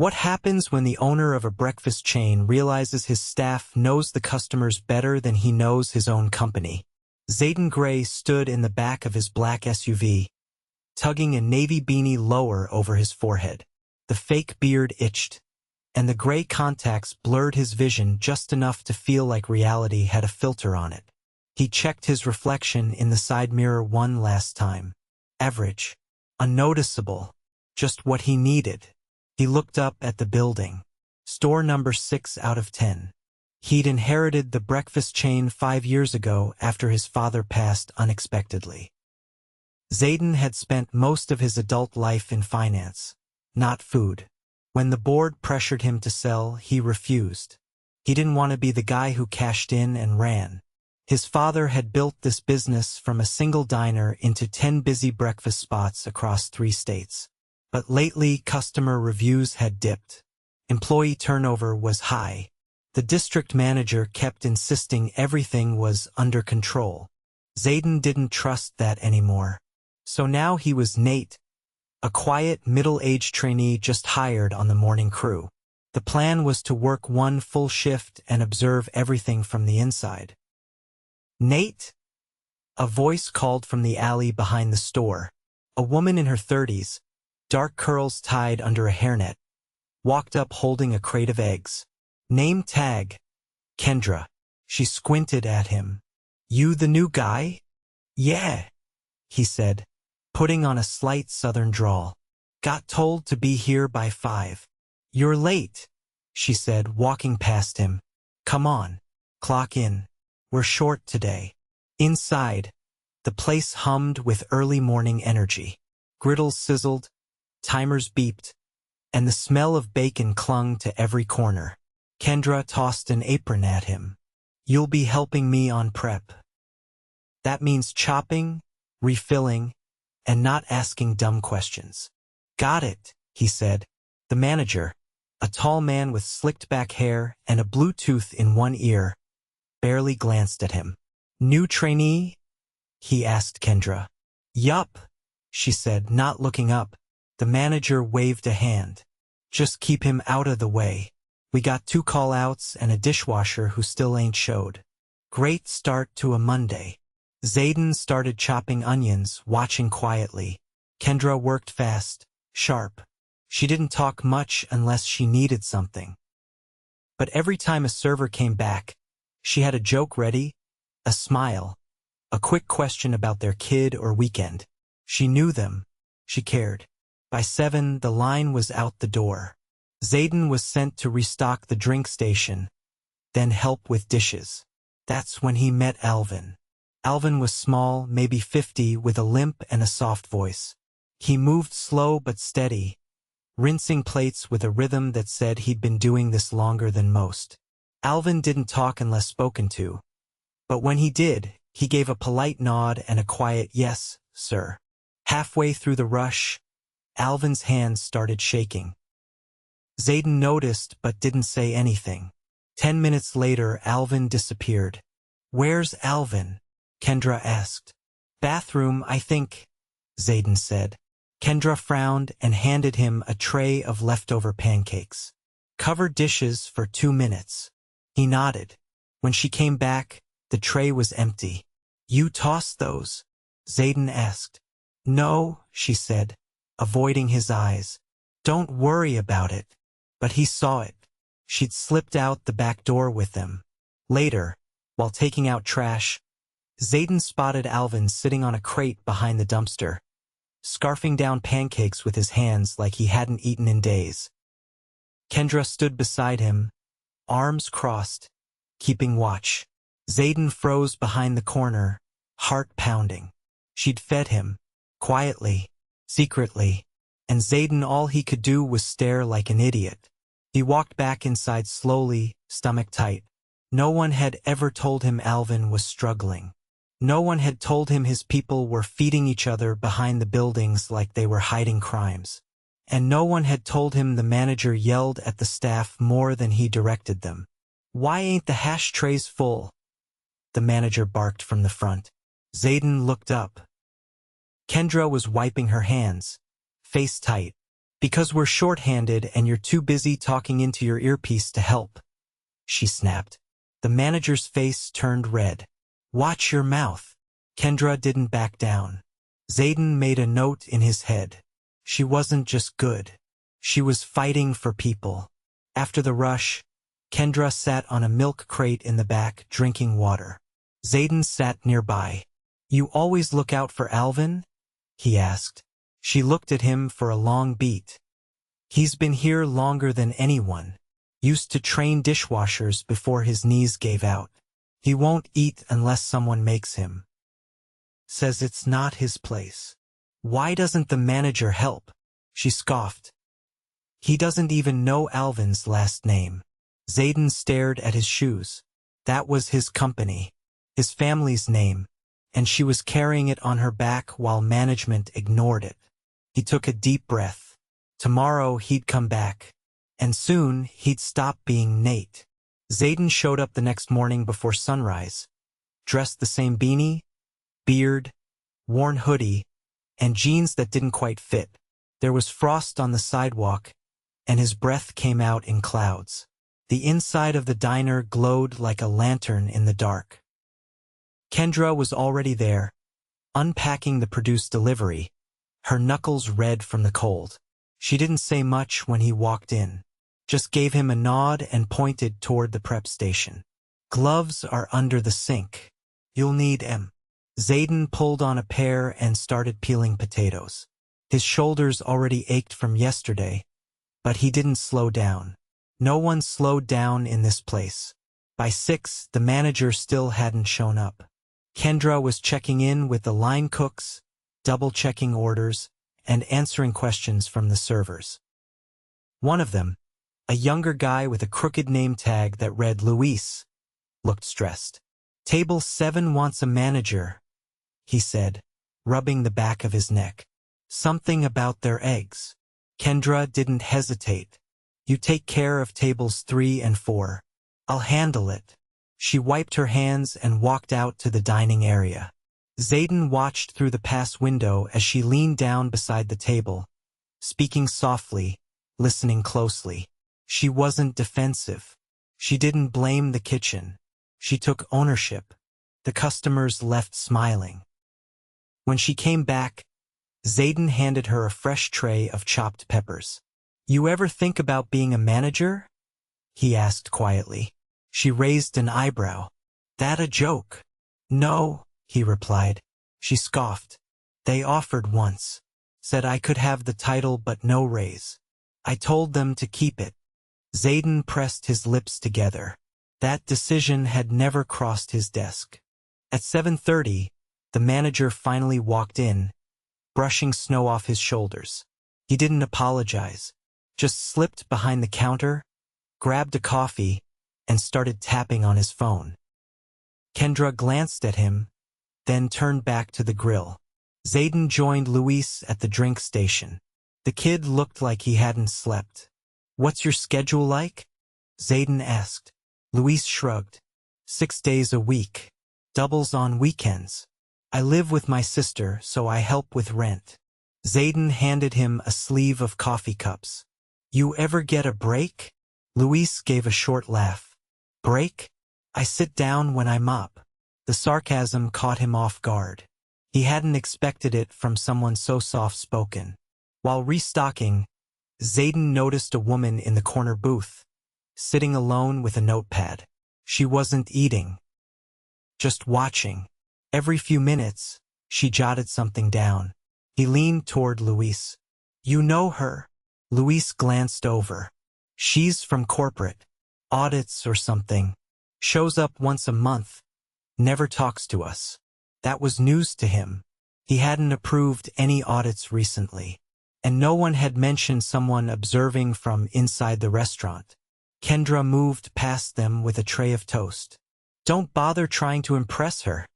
What happens when the owner of a breakfast chain realizes his staff knows the customers better than he knows his own company? Zayden Grey stood in the back of his black SUV, tugging a navy beanie lower over his forehead. The fake beard itched, and the gray contacts blurred his vision just enough to feel like reality had a filter on it. He checked his reflection in the side mirror one last time. Average. Unnoticeable. Just what he needed. He looked up at the building. Store number 6 out of 10. He'd inherited the breakfast chain 5 years ago after his father passed unexpectedly. Zayden had spent most of his adult life in finance, not food. When the board pressured him to sell, he refused. He didn't want to be the guy who cashed in and ran. His father had built this business from a single diner into 10 busy breakfast spots across 3 states. But lately, customer reviews had dipped. Employee turnover was high. The district manager kept insisting everything was under control. Zayden didn't trust that anymore. So now he was Nate, a quiet, middle-aged trainee just hired on the morning crew. The plan was to work 1 full shift and observe everything from the inside. "Nate?" A voice called from the alley behind the store. A woman in her 30s, dark curls tied under a hairnet, walked up holding a crate of eggs. Name tag. Kendra. She squinted at him. "You the new guy?" "Yeah," he said, putting on a slight southern drawl. "Got told to be here by 5. "You're late," she said, walking past him. "Come on. Clock in. We're short today." Inside, the place hummed with early morning energy. Griddles sizzled, timers beeped, and the smell of bacon clung to every corner. Kendra tossed an apron at him. "You'll be helping me on prep. That means chopping, refilling, and not asking dumb questions." "Got it," he said. The manager, a tall man with slicked back hair and a Bluetooth in one ear, barely glanced at him. "New trainee?" he asked Kendra. "Yup," she said, not looking up. The manager waved a hand. "Just keep him out of the way. We got 2 call-outs and a dishwasher who still ain't showed." Great start to a Monday. Zayden started chopping onions, watching quietly. Kendra worked fast, sharp. She didn't talk much unless she needed something. But every time a server came back, she had a joke ready, a smile, a quick question about their kid or weekend. She knew them. She cared. By 7, the line was out the door. Zayden was sent to restock the drink station, then help with dishes. That's when he met Alvin. Alvin was small, maybe 50, with a limp and a soft voice. He moved slow but steady, rinsing plates with a rhythm that said he'd been doing this longer than most. Alvin didn't talk unless spoken to, but when he did, he gave a polite nod and a quiet "Yes, sir." Halfway through the rush, Alvin's hands started shaking. Zayden noticed but didn't say anything. 10 minutes later, Alvin disappeared. "Where's Alvin?" Kendra asked. "Bathroom, I think," Zayden said. Kendra frowned and handed him a tray of leftover pancakes. "Cover dishes for 2 minutes." He nodded. When she came back, the tray was empty. "You tossed those?" Zayden asked. "No," she said, avoiding his eyes. "Don't worry about it." But he saw it. She'd slipped out the back door with them. Later, while taking out trash, Zayden spotted Alvin sitting on a crate behind the dumpster, scarfing down pancakes with his hands like he hadn't eaten in days. Kendra stood beside him, arms crossed, keeping watch. Zayden froze behind the corner, heart pounding. She'd fed him, quietly, secretly, and Zayden all he could do was stare like an idiot. He walked back inside slowly, stomach tight. No one had ever told him Alvin was struggling. No one had told him his people were feeding each other behind the buildings like they were hiding crimes. And no one had told him the manager yelled at the staff more than he directed them. "Why ain't the hash trays full?" the manager barked from the front. Zayden looked up. Kendra was wiping her hands, face tight, Because we're short-handed and you're too busy talking into your earpiece to help, she snapped. The manager's face turned red. Watch your mouth. Kendra didn't back down. Zayden made a note in his head. She wasn't just good. She was fighting for people. After the rush, Kendra sat on a milk crate in the back, drinking water. Zayden sat nearby. You always look out for Alvin? He asked. She looked at him for a long beat. He's been here longer than anyone. Used to train dishwashers before his knees gave out. He won't eat unless someone makes him. Says it's not his place. Why doesn't the manager help? She scoffed. He doesn't even know Alvin's last name. Zayden stared at his shoes. That was his company, his family's name, and she was carrying it on her back while management ignored it. He took a deep breath. Tomorrow he'd come back, and soon he'd stop being Nate. Zayden showed up the next morning before sunrise, dressed the same beanie, beard, worn hoodie, and jeans that didn't quite fit. There was frost on the sidewalk, and his breath came out in clouds. The inside of the diner glowed like a lantern in the dark. Kendra was already there, unpacking the produced delivery, her knuckles red from the cold. She didn't say much when he walked in, just gave him a nod and pointed toward the prep station. Gloves are under the sink. You'll need 'em. Zayden pulled on a pair and started peeling potatoes. His shoulders already ached from yesterday, but he didn't slow down. No one slowed down in this place. By 6, the manager still hadn't shown up. Kendra was checking in with the line cooks, double-checking orders, and answering questions from the servers. One of them, a younger guy with a crooked name tag that read Luis, looked stressed. Table 7 wants a manager, he said, rubbing the back of his neck. Something about their eggs. Kendra didn't hesitate. You take care of tables 3 and 4. I'll handle it. She wiped her hands and walked out to the dining area. Zayden watched through the pass window as she leaned down beside the table, speaking softly, listening closely. She wasn't defensive. She didn't blame the kitchen. She took ownership. The customers left smiling. When she came back, Zayden handed her a fresh tray of chopped peppers. You ever think about being a manager? He asked quietly. She raised an eyebrow. That a joke? No, he replied. She scoffed. They offered once. Said I could have the title but no raise. I told them to keep it. Zayden pressed his lips together. That decision had never crossed his desk. At 7:30, the manager finally walked in, brushing snow off his shoulders. He didn't apologize, just slipped behind the counter, grabbed a coffee, and started tapping on his phone. Kendra glanced at him, then turned back to the grill. Zayden joined Luis at the drink station. The kid looked like he hadn't slept. What's your schedule like? Zayden asked. Luis shrugged. 6 days a week. Doubles on weekends. I live with my sister, so I help with rent. Zayden handed him a sleeve of coffee cups. You ever get a break? Luis gave a short laugh. Break? I sit down when I'm up. The sarcasm caught him off guard. He hadn't expected it from someone so soft-spoken. While restocking, Zayden noticed a woman in the corner booth, sitting alone with a notepad. She wasn't eating, just watching. Every few minutes, she jotted something down. He leaned toward Luis. You know her? Luis glanced over. She's from corporate. Audits or something. Shows up once a month. Never talks to us. That was news to him. He hadn't approved any audits recently, and no one had mentioned someone observing from inside the restaurant. Kendra moved past them with a tray of toast. Don't bother trying to impress her,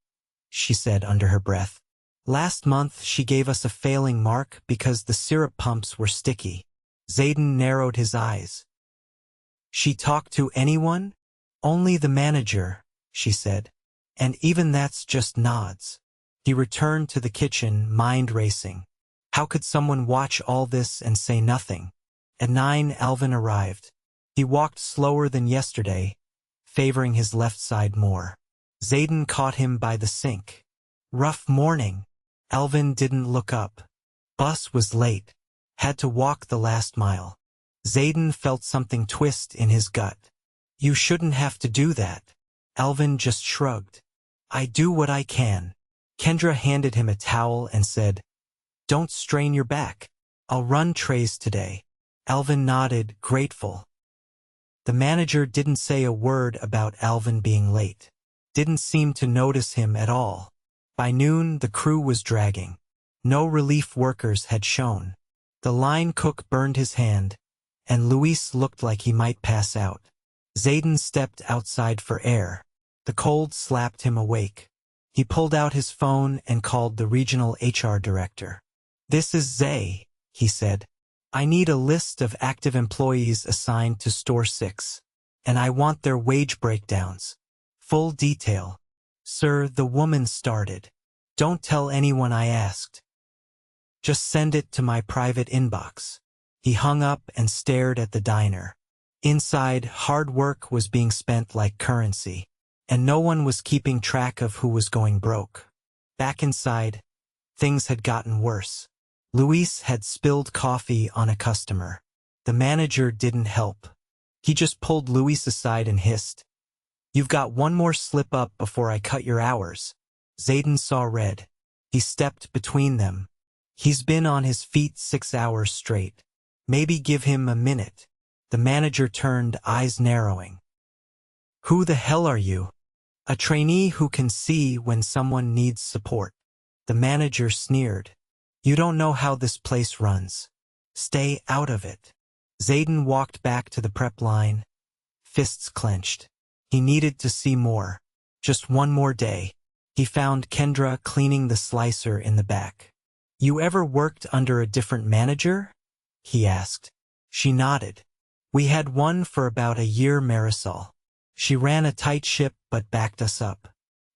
she said under her breath. Last month she gave us a failing mark because the syrup pumps were sticky. Zayden narrowed his eyes. She talked to anyone? Only the manager, she said. And even that's just nods. He returned to the kitchen, mind racing. How could someone watch all this and say nothing? At 9, Alvin arrived. He walked slower than yesterday, favoring his left side more. Zayden caught him by the sink. Rough morning. Alvin didn't look up. Bus was late. Had to walk the last mile. Zayden felt something twist in his gut. You shouldn't have to do that. Alvin just shrugged. I do what I can. Kendra handed him a towel and said, Don't strain your back. I'll run trays today. Alvin nodded, grateful. The manager didn't say a word about Alvin being late. Didn't seem to notice him at all. By noon, the crew was dragging. No relief workers had shown. The line cook burned his hand, and Luis looked like he might pass out. Zayden stepped outside for air. The cold slapped him awake. He pulled out his phone and called the regional HR director. This is Zay, he said. I need a list of active employees assigned to Store 6, and I want their wage breakdowns. Full detail. Sir, the woman started. Don't tell anyone I asked. Just send it to my private inbox. He hung up and stared at the diner. Inside, hard work was being spent like currency, and no one was keeping track of who was going broke. Back inside, things had gotten worse. Luis had spilled coffee on a customer. The manager didn't help. He just pulled Luis aside and hissed, You've got one more slip up before I cut your hours. Zayden saw red. He stepped between them. He's been on his feet 6 hours straight. Maybe give him a minute. The manager turned, eyes narrowing. Who the hell are you? A trainee who can see when someone needs support. The manager sneered. You don't know how this place runs. Stay out of it. Zayden walked back to the prep line, fists clenched. He needed to see more. Just one more day. He found Kendra cleaning the slicer in the back. You ever worked under a different manager? He asked. She nodded. We had one for about a year, Marisol. She ran a tight ship but backed us up.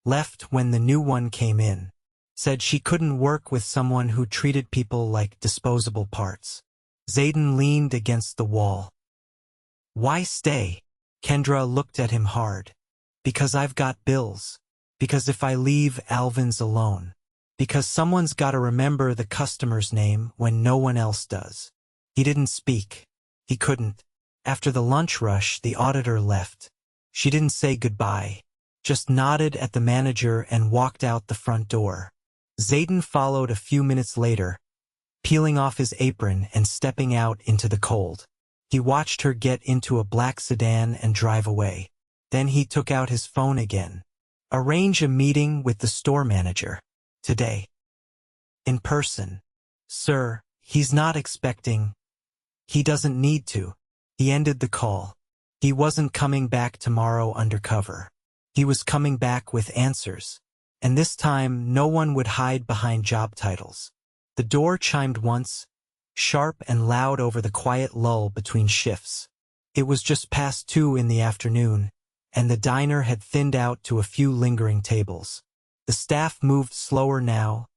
Left when the new one came in. Said she couldn't work with someone who treated people like disposable parts. Zayden leaned against the wall. Why stay? Kendra looked at him hard. Because I've got bills. Because if I leave, Alvin's alone. Because someone's got to remember the customer's name when no one else does. He didn't speak. He couldn't. After the lunch rush, the auditor left. She didn't say goodbye, just nodded at the manager and walked out the front door. Zayden followed a few minutes later, peeling off his apron and stepping out into the cold. He watched her get into a black sedan and drive away. Then he took out his phone again. Arrange a meeting with the store manager. Today. In person. Sir, he's not expecting. He doesn't need to. He ended the call. He wasn't coming back tomorrow undercover. He was coming back with answers. And this time, no one would hide behind job titles. The door chimed once, sharp and loud over the quiet lull between shifts. It was just past 2 in the afternoon, and the diner had thinned out to a few lingering tables. The staff moved slower now,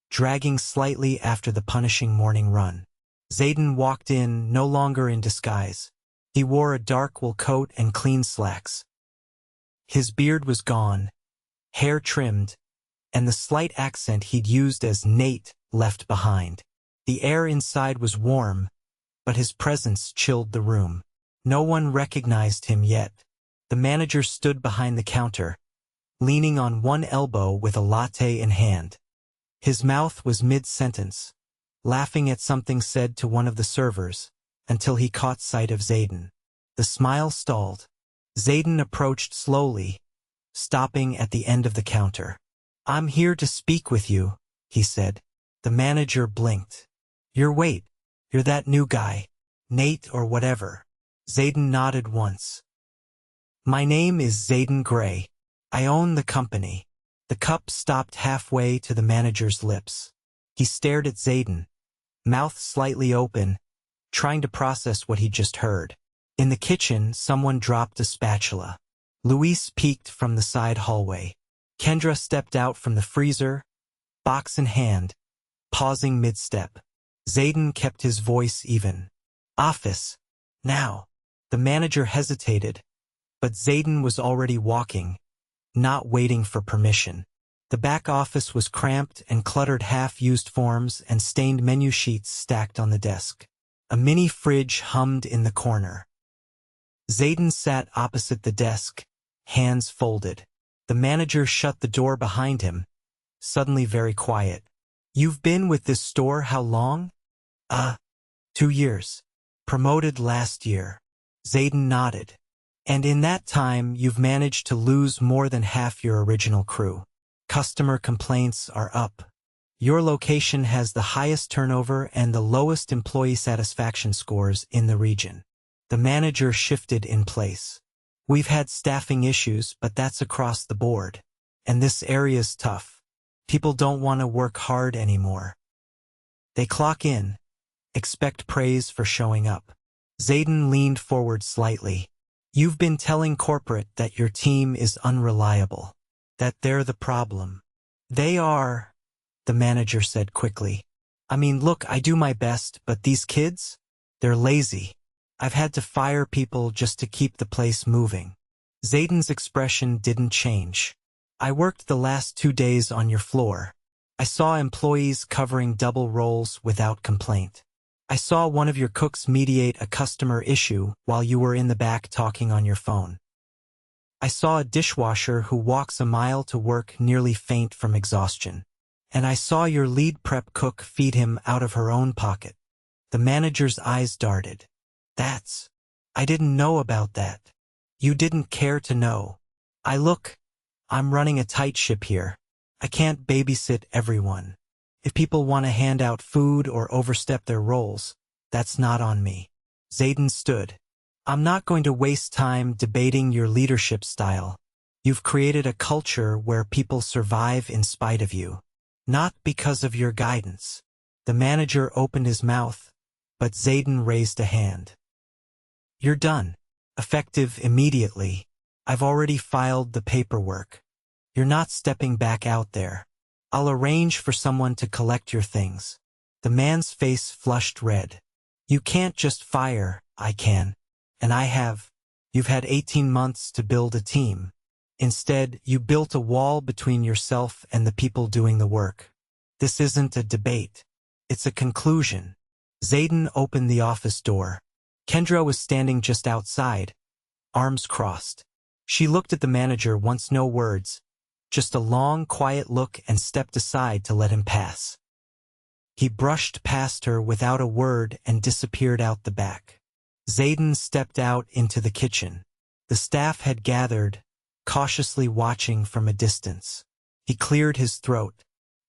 dragging slightly after the punishing morning run. Zayden walked in, no longer in disguise. He wore a dark wool coat and clean slacks. His beard was gone, hair trimmed, and the slight accent he'd used as Nate left behind. The air inside was warm, but his presence chilled the room. No one recognized him yet. The manager stood behind the counter, leaning on one elbow with a latte in hand. His mouth was mid-sentence, laughing at something said to one of the servers, until he caught sight of Zayden. The smile stalled. Zayden approached slowly, stopping at the end of the counter. I'm here to speak with you, he said. The manager blinked. You're that new guy, Nate or whatever. Zayden nodded once. My name is Zayden Grey. I own the company. The cup stopped halfway to the manager's lips. He stared at Zayden, mouth slightly open, trying to process what he just heard. In the kitchen, someone dropped a spatula. Luis peeked from the side hallway. Kendra stepped out from the freezer, box in hand, pausing mid-step. Zayden kept his voice even. Office. Now. The manager hesitated, but Zayden was already walking, not waiting for permission. The back office was cramped and cluttered, half-used forms and stained menu sheets stacked on the desk. A mini fridge hummed in the corner. Zayden sat opposite the desk, hands folded. The manager shut the door behind him, suddenly very quiet. You've been with this store how long? 2 years. Promoted last year. Zayden nodded. And in that time you've managed to lose more than half your original crew. Customer complaints are up. Your location has the highest turnover and the lowest employee satisfaction scores in the region. The manager shifted in place. We've had staffing issues, but that's across the board. And this area's tough. People don't want to work hard anymore. They clock in, expect praise for showing up. Zayden leaned forward slightly. You've been telling corporate that your team is unreliable, that they're the problem. They are, the manager said quickly. I mean, look, I do my best, but these kids? They're lazy. I've had to fire people just to keep the place moving. Zayden's expression didn't change. I worked the last 2 days on your floor. I saw employees covering double roles without complaint. I saw one of your cooks mediate a customer issue while you were in the back talking on your phone. I saw a dishwasher who walks a mile to work nearly faint from exhaustion. And I saw your lead prep cook feed him out of her own pocket. The manager's eyes darted. I didn't know about that. You didn't care to know. I'm running a tight ship here. I can't babysit everyone. If people want to hand out food or overstep their roles, that's not on me. Zayden stood. I'm not going to waste time debating your leadership style. You've created a culture where people survive in spite of you, not because of your guidance. The manager opened his mouth, but Zayden raised a hand. You're done. Effective immediately. I've already filed the paperwork. You're not stepping back out there. I'll arrange for someone to collect your things. The man's face flushed red. You can't just fire, I can. And I have. You've had 18 months to build a team. Instead, you built a wall between yourself and the people doing the work. This isn't a debate. It's a conclusion. Zayden opened the office door. Kendra was standing just outside, arms crossed. She looked at the manager once, no words, just a long, quiet look, and stepped aside to let him pass. He brushed past her without a word and disappeared out the back. Zayden stepped out into the kitchen. The staff had gathered, cautiously watching from a distance. He cleared his throat.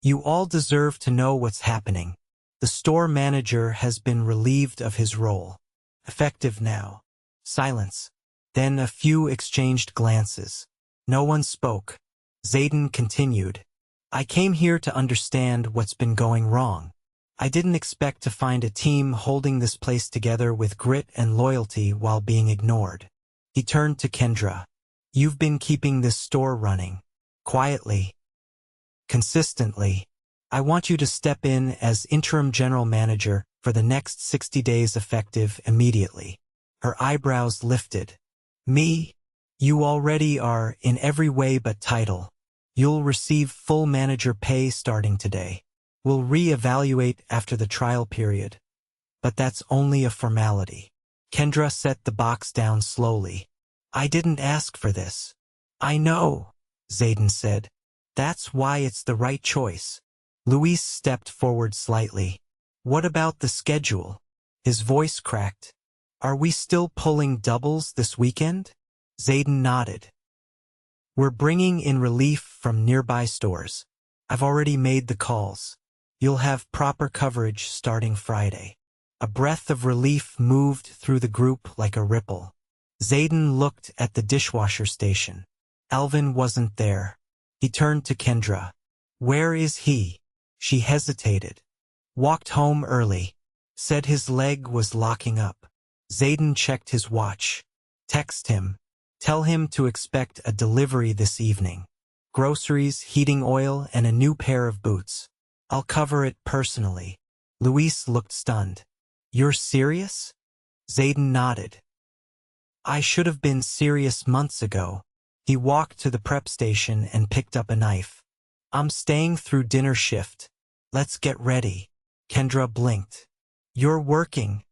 You all deserve to know what's happening. The store manager has been relieved of his role. Effective now. Silence. Then a few exchanged glances. No one spoke. Zayden continued. I came here to understand what's been going wrong. I didn't expect to find a team holding this place together with grit and loyalty while being ignored. He turned to Kendra. You've been keeping this store running. Quietly. Consistently. I want you to step in as interim general manager for the next 60 days, effective immediately. Her eyebrows lifted. Me? You already are in every way but title. You'll receive full manager pay starting today. We'll re-evaluate after the trial period. But that's only a formality. Kendra set the box down slowly. I didn't ask for this. I know, Zayden said. That's why it's the right choice. Luis stepped forward slightly. What about the schedule? His voice cracked. Are we still pulling doubles this weekend? Zayden nodded. We're bringing in relief from nearby stores. I've already made the calls. You'll have proper coverage starting Friday. A breath of relief moved through the group like a ripple. Zayden looked at the dishwasher station. Alvin wasn't there. He turned to Kendra. Where is he? She hesitated. Walked home early. Said his leg was locking up. Zayden checked his watch. Text him. Tell him to expect a delivery this evening. Groceries, heating oil, and a new pair of boots. I'll cover it personally. Luis looked stunned. You're serious? Zayden nodded. I should have been serious months ago. He walked to the prep station and picked up a knife. I'm staying through dinner shift. Let's get ready. Kendra blinked. You're working.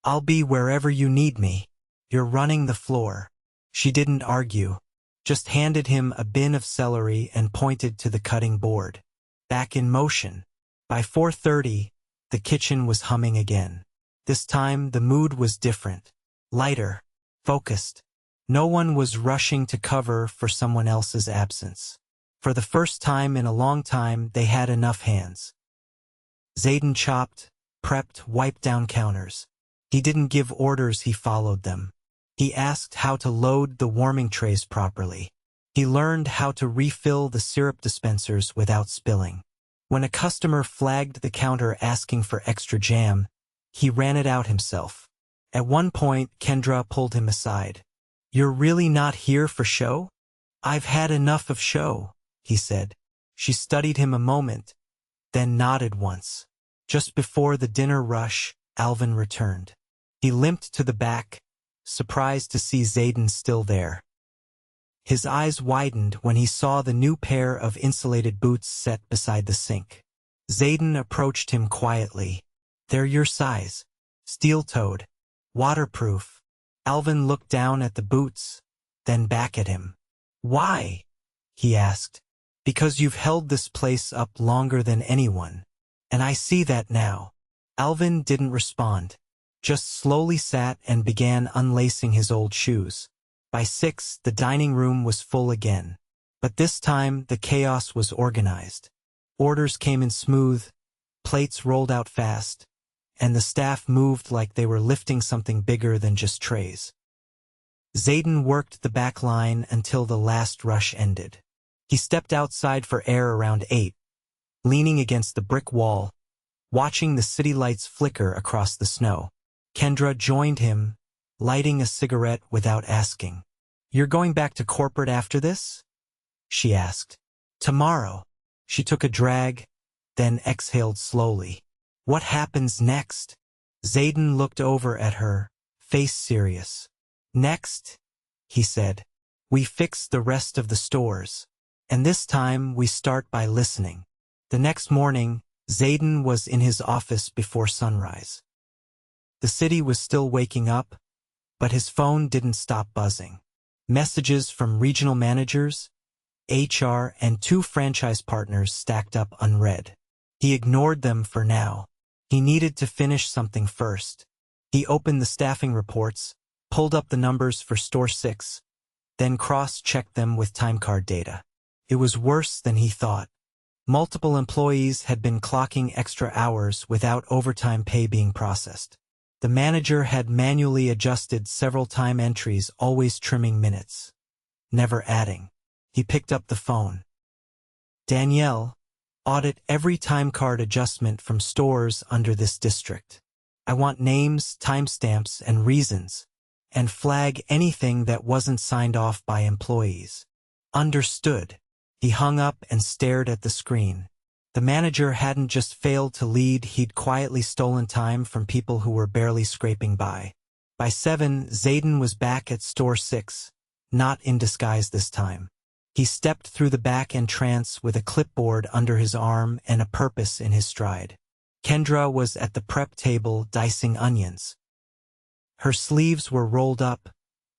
I'll be wherever you need me. You're running the floor. She didn't argue, just handed him a bin of celery and pointed to the cutting board. Back in motion. By 4:30, the kitchen was humming again. This time the mood was different. Lighter. Focused. No one was rushing to cover for someone else's absence. For the first time in a long time, they had enough hands. Zayden chopped, prepped, wiped down counters. He didn't give orders, he followed them. He asked how to load the warming trays properly. He learned how to refill the syrup dispensers without spilling. When a customer flagged the counter asking for extra jam, he ran it out himself. At one point, Kendra pulled him aside. You're really not here for show? I've had enough of show, he said. She studied him a moment, then nodded once. Just before the dinner rush, Alvin returned. He limped to the back, surprised to see Zayden still there. His eyes widened when he saw the new pair of insulated boots set beside the sink. Zayden approached him quietly. They're your size. Steel-toed. Waterproof. Alvin looked down at the boots, then back at him. Why? He asked. Because you've held this place up longer than anyone. And I see that now. Alvin didn't respond, just slowly sat and began unlacing his old shoes. By 6, the dining room was full again. But this time, the chaos was organized. Orders came in smooth, plates rolled out fast, and the staff moved like they were lifting something bigger than just trays. Zayden worked the back line until the last rush ended. He stepped outside for air around 8, leaning against the brick wall, watching the city lights flicker across the snow. Kendra joined him, lighting a cigarette without asking. You're going back to corporate after this? She asked. Tomorrow. She took a drag, then exhaled slowly. What happens next? Zayden looked over at her, face serious. Next, he said, we fix the rest of the stores. And this time we start by listening. The next morning, Zayden was in his office before sunrise. The city was still waking up, but his phone didn't stop buzzing. Messages from regional managers, HR, and 2 franchise partners stacked up unread. He ignored them for now. He needed to finish something first. He opened the staffing reports, pulled up the numbers for Store 6, then cross-checked them with timecard data. It was worse than he thought. Multiple employees had been clocking extra hours without overtime pay being processed. The manager had manually adjusted several time entries, always trimming minutes, never adding. He picked up the phone. Danielle, audit every timecard adjustment from stores under this district. I want names, timestamps, and reasons, and flag anything that wasn't signed off by employees. Understood. He hung up and stared at the screen. The manager hadn't just failed to lead, he'd quietly stolen time from people who were barely scraping by. By 7, Zayden was back at Store 6, not in disguise this time. He stepped through the back entrance with a clipboard under his arm and a purpose in his stride. Kendra was at the prep table dicing onions. Her sleeves were rolled up,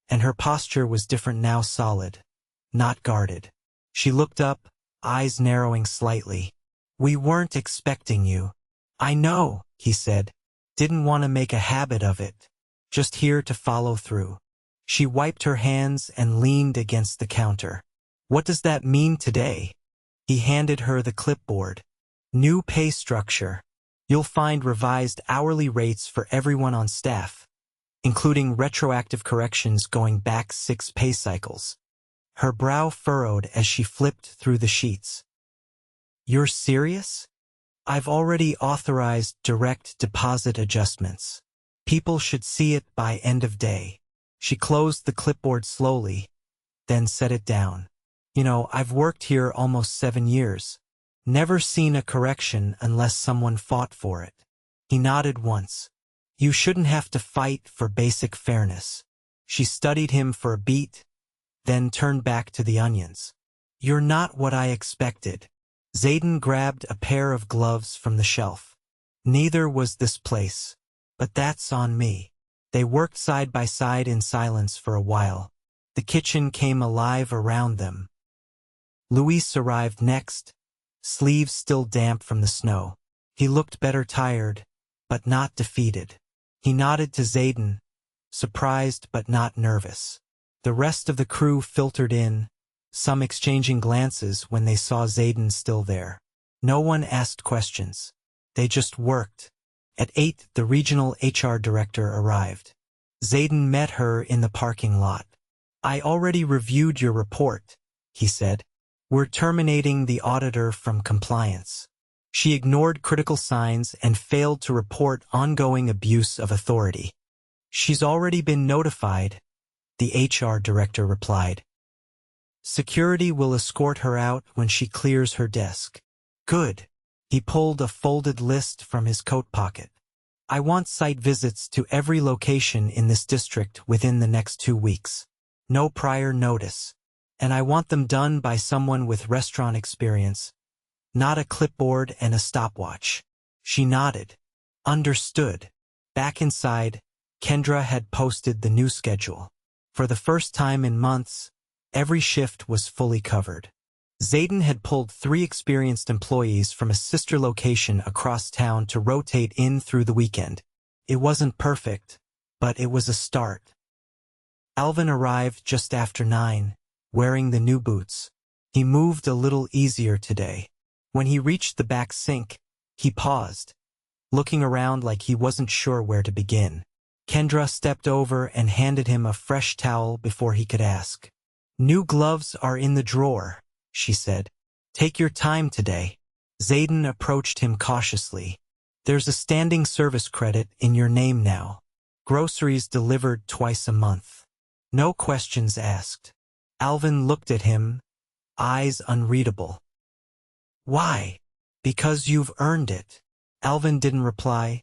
and her posture was different now, solid, not guarded. She looked up, eyes narrowing slightly. We weren't expecting you. I know, he said. Didn't want to make a habit of it. Just here to follow through. She wiped her hands and leaned against the counter. What does that mean today? He handed her the clipboard. New pay structure. You'll find revised hourly rates for everyone on staff, including retroactive corrections going back 6 pay cycles. Her brow furrowed as she flipped through the sheets. You're serious? I've already authorized direct deposit adjustments. People should see it by end of day. She closed the clipboard slowly, then set it down. You know, I've worked here almost 7 years. Never seen a correction unless someone fought for it. He nodded once. You shouldn't have to fight for basic fairness. She studied him for a beat, then turned back to the onions. You're not what I expected. Zayden grabbed a pair of gloves from the shelf. Neither was this place. But that's on me. They worked side by side in silence for a while. The kitchen came alive around them. Luis arrived next, sleeves still damp from the snow. He looked better tired, but not defeated. He nodded to Zayden, surprised but not nervous. The rest of the crew filtered in, some exchanging glances when they saw Zayden still there. No one asked questions. They just worked. At 8, the regional HR director arrived. Zayden met her in the parking lot. I already reviewed your report, he said. We're terminating the auditor from compliance. She ignored critical signs and failed to report ongoing abuse of authority. She's already been notified, the HR director replied. Security will escort her out when she clears her desk. Good. He pulled a folded list from his coat pocket. I want site visits to every location in this district within the next 2 weeks. No prior notice. And I want them done by someone with restaurant experience, not a clipboard and a stopwatch. She nodded. Understood. Back inside, Kendra had posted the new schedule. For the first time in months, every shift was fully covered. Zayden had pulled 3 experienced employees from a sister location across town to rotate in through the weekend. It wasn't perfect, but it was a start. Alvin arrived just after 9, wearing the new boots. He moved a little easier today. When he reached the back sink, he paused, looking around like he wasn't sure where to begin. Kendra stepped over and handed him a fresh towel before he could ask. New gloves are in the drawer, she said. Take your time today. Zayden approached him cautiously. There's a standing service credit in your name now. Groceries delivered twice a month. No questions asked. Alvin looked at him, eyes unreadable. Why? Because you've earned it. Alvin didn't reply,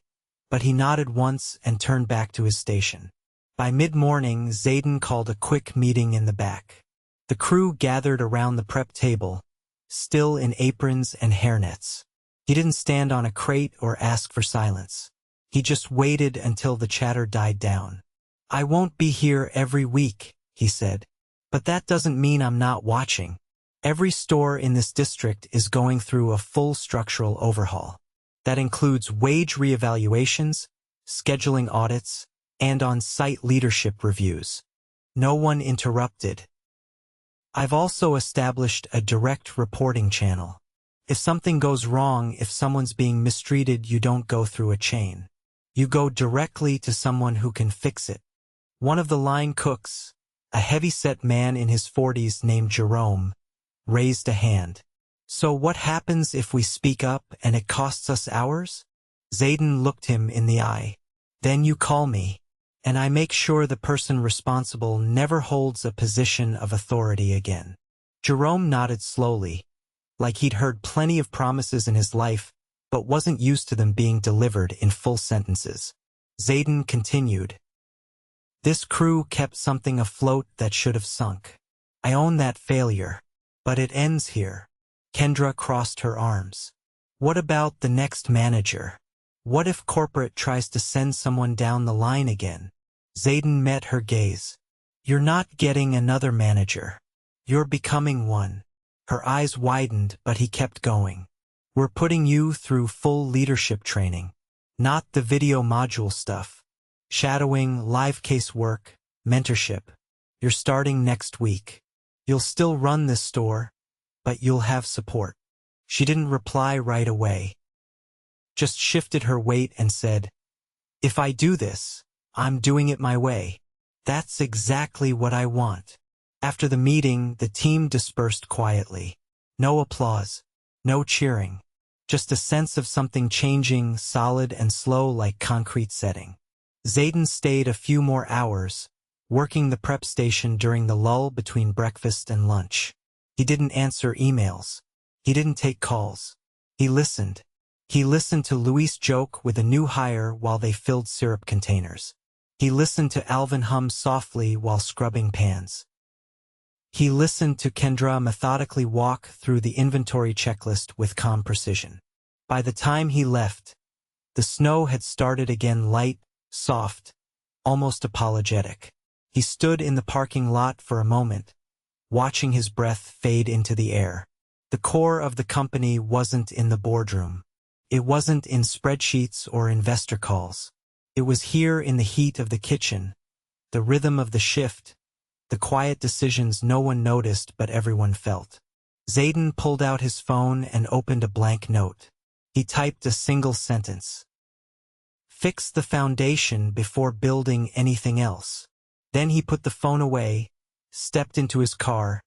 but he nodded once and turned back to his station. By mid-morning, Zayden called a quick meeting in the back. The crew gathered around the prep table, still in aprons and hairnets. He didn't stand on a crate or ask for silence. He just waited until the chatter died down. I won't be here every week, he said. But that doesn't mean I'm not watching. Every store in this district is going through a full structural overhaul. That includes wage reevaluations, scheduling audits, and on-site leadership reviews. No one interrupted. I've also established a direct reporting channel. If something goes wrong, if someone's being mistreated, you don't go through a chain. You go directly to someone who can fix it. One of the line cooks, a heavy-set man in his 40s named Jerome, raised a hand. So what happens if we speak up and it costs us hours? Zayden looked him in the eye. Then you call me, and I make sure the person responsible never holds a position of authority again. Jerome nodded slowly, like he'd heard plenty of promises in his life, but wasn't used to them being delivered in full sentences. Zayden continued. This crew kept something afloat that should have sunk. I own that failure, but it ends here. Kendra crossed her arms. What about the next manager? What if corporate tries to send someone down the line again? Zayden met her gaze. You're not getting another manager. You're becoming one. Her eyes widened, but he kept going. We're putting you through full leadership training. Not the video module stuff. Shadowing, live case work, mentorship. You're starting next week. You'll still run this store, but you'll have support. She didn't reply right away. Just shifted her weight and said, if I do this, I'm doing it my way. That's exactly what I want. After the meeting, the team dispersed quietly. No applause, no cheering, just a sense of something changing, solid and slow like concrete setting. Zayden stayed a few more hours, working the prep station during the lull between breakfast and lunch. He didn't answer emails. He didn't take calls. He listened. He listened to Luis joke with a new hire while they filled syrup containers. He listened to Alvin hum softly while scrubbing pans. He listened to Kendra methodically walk through the inventory checklist with calm precision. By the time he left, the snow had started again, light, soft, almost apologetic. He stood in the parking lot for a moment, watching his breath fade into the air. The core of the company wasn't in the boardroom. It wasn't in spreadsheets or investor calls. It was here in the heat of the kitchen, the rhythm of the shift, the quiet decisions no one noticed but everyone felt. Zayden pulled out his phone and opened a blank note. He typed a single sentence. Fix the foundation before building anything else. Then he put the phone away, stepped into his car,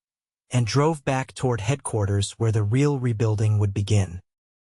and drove back toward headquarters where the real rebuilding would begin.